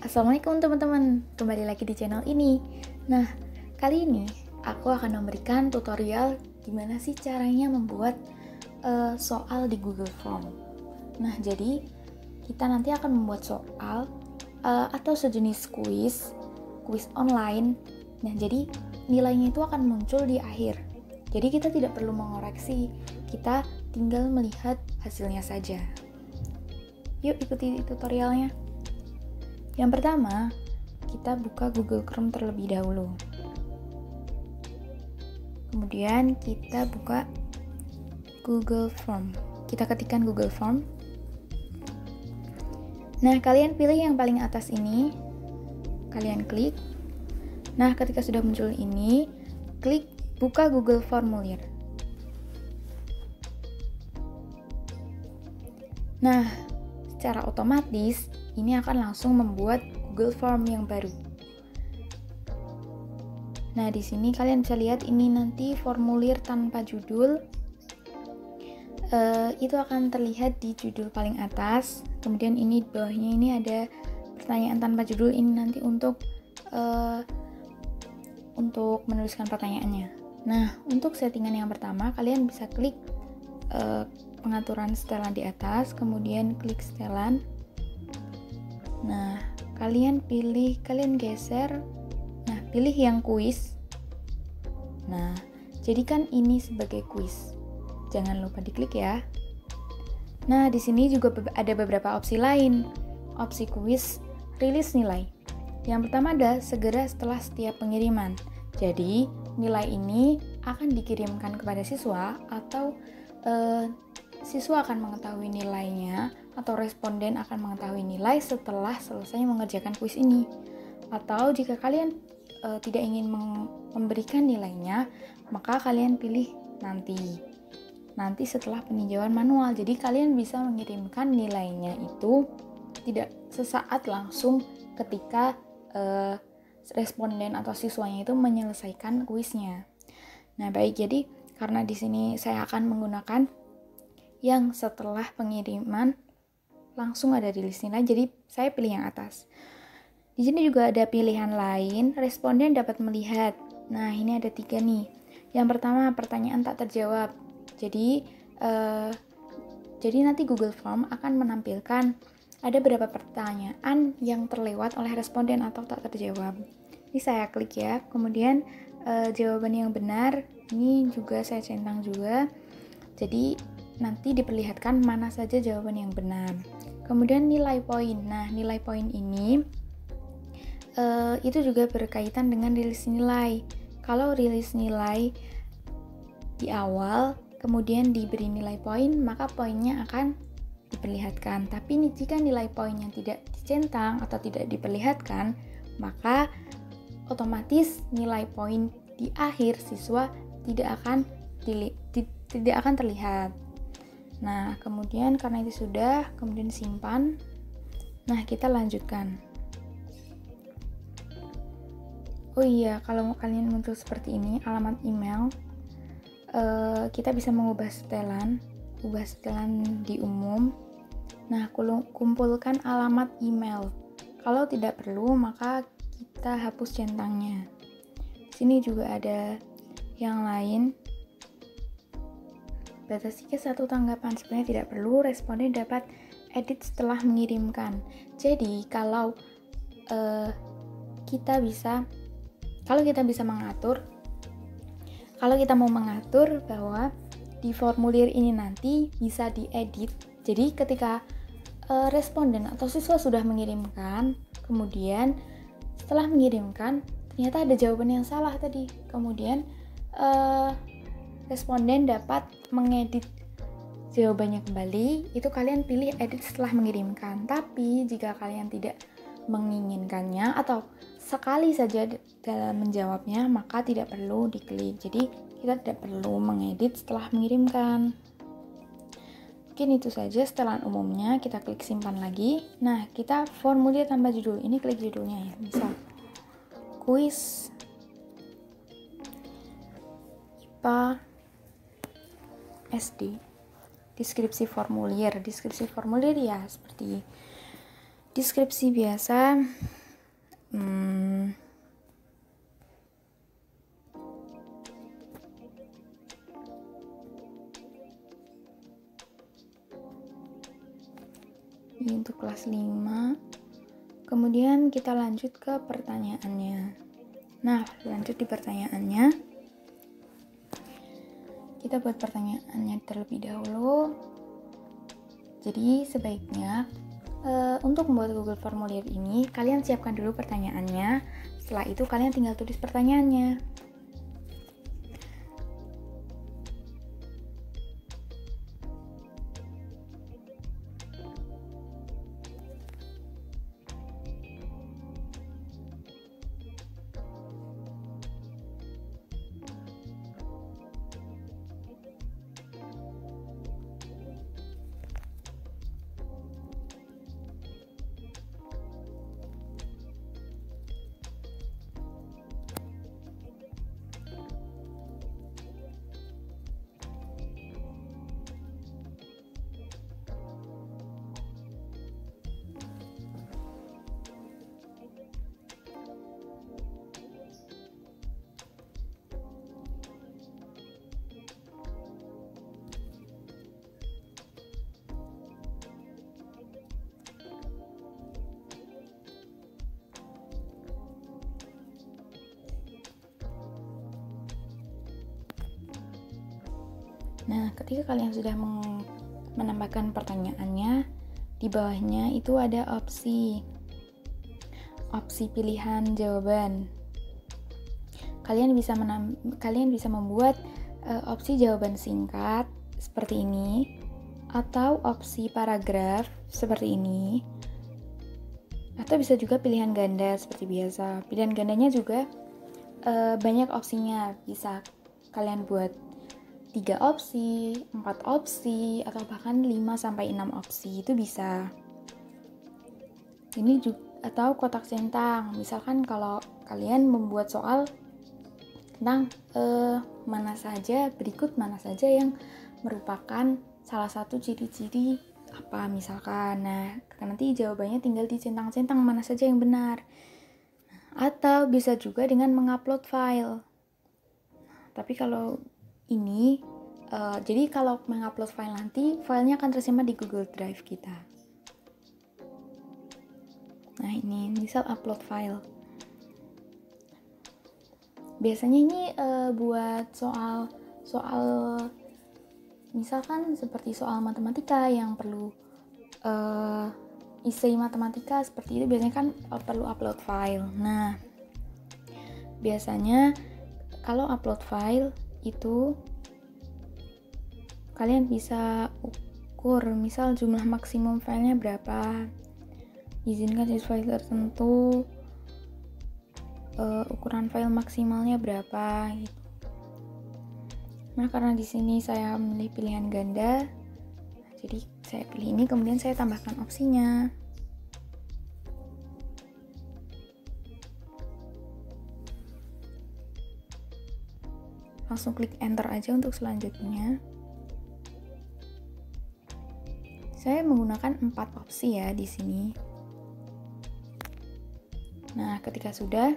Assalamualaikum teman-teman, kembali lagi di channel ini. Nah, kali ini aku akan memberikan tutorial gimana sih caranya membuat soal di Google Form. Nah, jadi kita nanti akan membuat soal atau sejenis kuis online. Nah, jadi nilainya itu akan muncul di akhir. Jadi kita tidak perlu mengoreksi, kita tinggal melihat hasilnya saja. Yuk ikuti tutorialnya. Yang pertama, kita buka Google Chrome terlebih dahulu. Kemudian kita buka Google Form. Kita ketikkan Google Form. Nah, kalian pilih yang paling atas ini. Kalian klik. Nah, ketika sudah muncul ini, klik buka Google Formulir. Nah, secara otomatis ini akan langsung membuat Google Form yang baru. Nah, di sini kalian bisa lihat ini nanti formulir tanpa judul. Itu akan terlihat di judul paling atas. Kemudian ini di bawahnya ini ada pertanyaan tanpa judul. Ini nanti untuk menuliskan pertanyaannya. Nah, untuk settingan yang pertama, kalian bisa klik pengaturan setelan di atas, kemudian klik setelan. Nah, kalian geser. Nah, pilih yang kuis. Nah, jadikan ini sebagai kuis. Jangan lupa diklik ya. Nah, di sini juga ada beberapa opsi lain. Opsi kuis, rilis nilai. Yang pertama ada segera setelah setiap pengiriman. Jadi, nilai ini akan dikirimkan kepada siswa atau siswa akan mengetahui nilainya atau responden akan mengetahui nilai setelah selesai mengerjakan kuis ini. Atau jika kalian tidak ingin memberikan nilainya, maka kalian pilih nanti setelah peninjauan manual. Jadi kalian bisa mengirimkan nilainya itu tidak sesaat langsung ketika responden atau siswanya itu menyelesaikan kuisnya. Nah, baik, jadi karena di sini saya akan menggunakan yang setelah pengiriman langsung ada rilis nilai, jadi saya pilih yang atas. Di sini juga ada pilihan lain, responden dapat melihat. Nah, ini ada 3 nih. Yang pertama, pertanyaan tak terjawab. Jadi nanti Google Form akan menampilkan ada beberapa pertanyaan yang terlewat oleh responden atau tak terjawab. Ini saya klik ya. Kemudian jawaban yang benar, ini juga saya centang juga. Jadi nanti diperlihatkan mana saja jawaban yang benar. Kemudian nilai poin. Nah, nilai poin ini itu juga berkaitan dengan rilis nilai. Kalau rilis nilai di awal, kemudian diberi nilai poin, maka poinnya akan diperlihatkan. Tapi jika nilai poinnya tidak dicentang atau tidak diperlihatkan, maka otomatis nilai poin di akhir siswa tidak akan terlihat. Nah, kemudian karena itu sudah, kemudian simpan. Nah, kita lanjutkan. Oh iya, kalau kalian muncul seperti ini, alamat email, kita bisa mengubah setelan di umum. Nah, kumpulkan alamat email. Kalau tidak perlu, maka kita hapus centangnya. Sini juga ada yang lain. Batasi ke 1 tanggapan, sebenarnya tidak perlu, responden dapat edit setelah mengirimkan. Jadi kalau kita mau mengatur bahwa di formulir ini nanti bisa diedit. Jadi ketika responden atau siswa sudah mengirimkan, kemudian setelah mengirimkan ternyata ada jawaban yang salah tadi, kemudian responden dapat mengedit jawabannya kembali, itu kalian pilih edit setelah mengirimkan. Tapi jika kalian tidak menginginkannya atau sekali saja dalam menjawabnya, maka tidak perlu diklik. Jadi kita tidak perlu mengedit setelah mengirimkan. Mungkin itu saja setelan umumnya. Kita klik simpan lagi. Nah, kita formulir tanpa judul. Ini klik judulnya ya. Misal kuis IPA SD. Deskripsi formulir ya seperti deskripsi biasa. Ini untuk kelas 5. Kemudian kita lanjut ke pertanyaannya. Nah, lanjut di pertanyaannya. Kita buat pertanyaannya terlebih dahulu. Jadi sebaiknya untuk membuat Google Formulir ini, kalian siapkan dulu pertanyaannya. Setelah itu kalian tinggal tulis pertanyaannya. Nah, ketika kalian sudah menambahkan pertanyaannya, di bawahnya itu ada opsi pilihan jawaban. Kalian bisa membuat opsi jawaban singkat seperti ini, atau opsi paragraf seperti ini, atau bisa juga pilihan ganda seperti biasa. Pilihan gandanya juga banyak opsinya, bisa kalian buat 3 opsi, 4 opsi, atau bahkan 5-6 opsi, itu bisa. Ini juga, atau kotak centang, misalkan kalau kalian membuat soal tentang berikut mana saja yang merupakan salah satu ciri-ciri apa misalkan. Nah, nanti jawabannya tinggal dicentang-centang mana saja yang benar. Atau bisa juga dengan mengupload file. Tapi kalau ini jadi kalau mengupload file nanti, filenya akan tersimpan di Google Drive kita. Nah, ini misal upload file. Biasanya ini buat soal misalkan seperti soal matematika yang perlu essay matematika seperti itu, biasanya kan perlu upload file. Nah, biasanya kalau upload file itu kalian bisa ukur, misal jumlah maksimum filenya berapa, izinkan jenis file tertentu, ukuran file maksimalnya berapa gitu. Nah, karena di sini saya memilih pilihan ganda, jadi saya pilih ini, kemudian saya tambahkan opsinya. Langsung klik enter aja untuk selanjutnya. Saya menggunakan 4 opsi ya di sini. Nah, ketika sudah,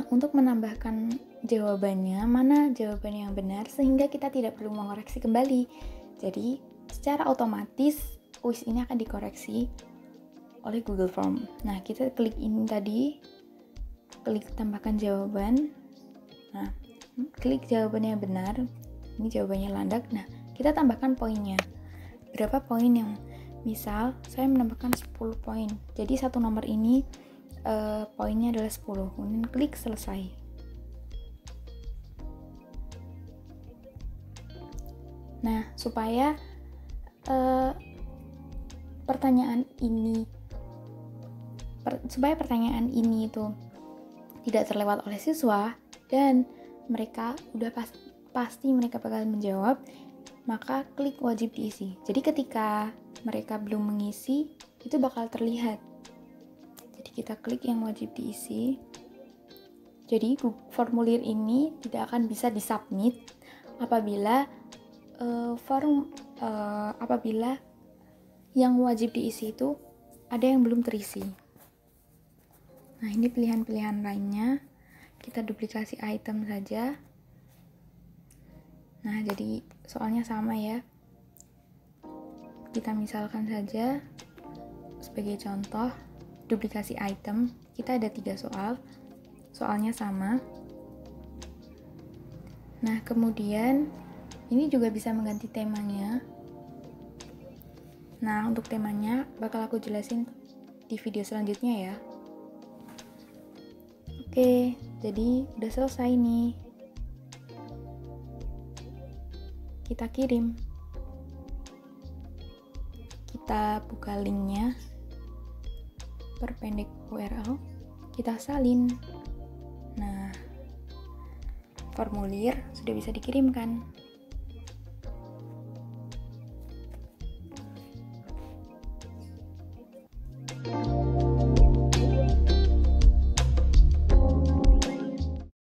untuk menambahkan jawabannya, mana jawaban yang benar sehingga kita tidak perlu mengoreksi kembali. Jadi, secara otomatis kuis ini akan dikoreksi oleh Google Form. Nah, kita klik ini tadi, klik tambahkan jawaban. Nah, klik jawabannya benar. Ini jawabannya landak. Nah, kita tambahkan poinnya. Berapa poin yang misal saya menambahkan 10 poin. Jadi satu nomor ini poinnya adalah 10. Kemudian klik selesai. Nah, supaya pertanyaan ini itu tidak terlewat oleh siswa dan mereka udah pasti mereka bakal menjawab, maka klik wajib diisi. Jadi ketika mereka belum mengisi, itu bakal terlihat. Jadi kita klik yang wajib diisi. Jadi formulir ini tidak akan bisa disubmit apabila apabila yang wajib diisi itu ada yang belum terisi. Nah, ini pilihan-pilihan lainnya. Kita duplikasi item saja. Nah, jadi soalnya sama ya. Kita misalkan saja sebagai contoh duplikasi item, kita ada 3 soal. Soalnya sama. Nah, kemudian ini juga bisa mengganti temanya. Nah, untuk temanya bakal aku jelasin di video selanjutnya ya. Oke, jadi udah selesai nih. Kita kirim. Kita buka linknya, perpendek URL, kita salin. Nah, formulir sudah bisa dikirimkan.